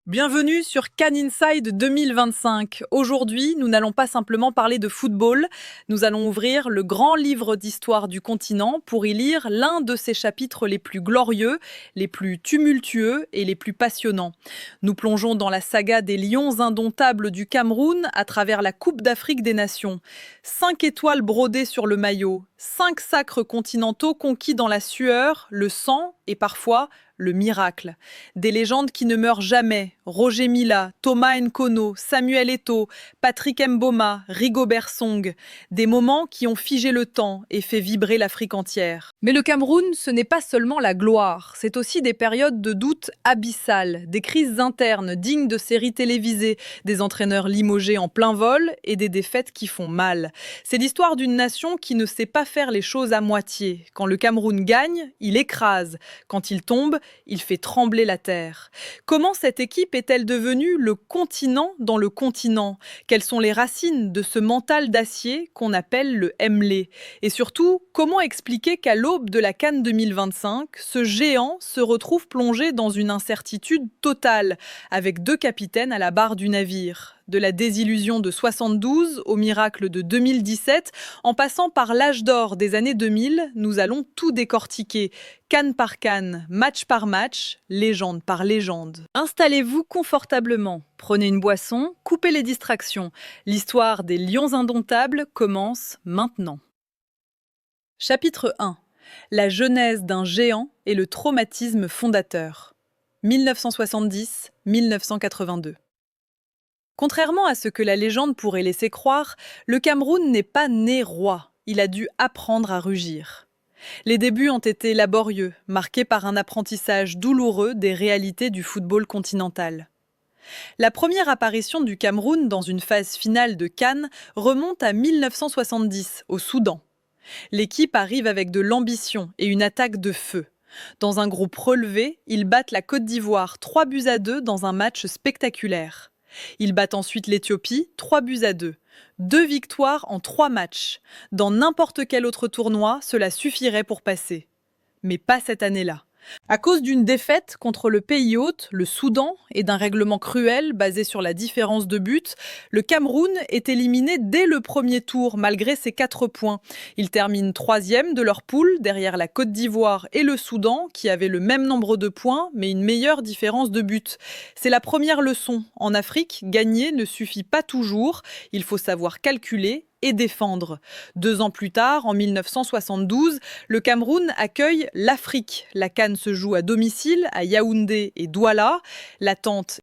Bienvenue sur Can Inside 2025. Aujourd'hui, nous n'allons pas simplement parler de football, nous allons ouvrir le grand livre d'histoire du continent pour y lire l'un de ses chapitres les plus glorieux, les plus tumultueux et les plus passionnants. Nous plongeons dans la saga des lions indomptables du Cameroun à travers la Coupe d'Afrique des Nations. 5 étoiles brodées sur le maillot, 5 sacres continentaux conquis dans la sueur, le sang et parfois le miracle. Des légendes qui ne meurent jamais. Roger Mila, Thomas Nkono, Samuel Eto'o, Patrick Mboma, Rigobert Song. Des moments qui ont figé le temps et fait vibrer l'Afrique entière. Mais le Cameroun, ce n'est pas seulement la gloire. C'est aussi des périodes de doute abyssales, des crises internes dignes de séries télévisées, des entraîneurs limogés en plein vol et des défaites qui font mal. C'est l'histoire d'une nation qui ne sait pas faire les choses à moitié. Quand le Cameroun gagne, il écrase. Quand il tombe, il fait trembler la terre. Comment cette équipe est-elle devenue le continent dans le continent? Quelles sont les racines de ce mental d'acier qu'on appelle le Mlé? Et surtout, comment expliquer qu'à l'aube de la CAN 2025, ce géant se retrouve plongé dans une incertitude totale, avec 2 capitaines à la barre du navire? De la désillusion de 72 au miracle de 2017, en passant par l'âge d'or des années 2000, nous allons tout décortiquer. CAN par CAN, match par match, légende par légende. Installez-vous confortablement, prenez une boisson, coupez les distractions. L'histoire des lions indomptables commence maintenant. Chapitre 1. La genèse d'un géant et le traumatisme fondateur. 1970-1982. Contrairement à ce que la légende pourrait laisser croire, le Cameroun n'est pas né roi. Il a dû apprendre à rugir. Les débuts ont été laborieux, marqués par un apprentissage douloureux des réalités du football continental. La première apparition du Cameroun dans une phase finale de CAN remonte à 1970, au Soudan. L'équipe arrive avec de l'ambition et une attaque de feu. Dans un groupe relevé, ils battent la Côte d'Ivoire 3-2 dans un match spectaculaire. Ils battent ensuite l'Éthiopie 3-2. 2 victoires en 3 matchs. Dans n'importe quel autre tournoi, cela suffirait pour passer. Mais pas cette année-là. À cause d'une défaite contre le pays hôte, le Soudan, et d'un règlement cruel basé sur la différence de but, le Cameroun est éliminé dès le premier tour malgré ses 4 points. Ils terminent 3e de leur poule derrière la Côte d'Ivoire et le Soudan qui avaient le même nombre de points mais une meilleure différence de but. C'est la première leçon. En Afrique, gagner ne suffit pas toujours. Il faut savoir calculer et défendre. 2 ans plus tard, en 1972, le Cameroun accueille l'Afrique. La CAN se joue à domicile, à Yaoundé et Douala. L'attente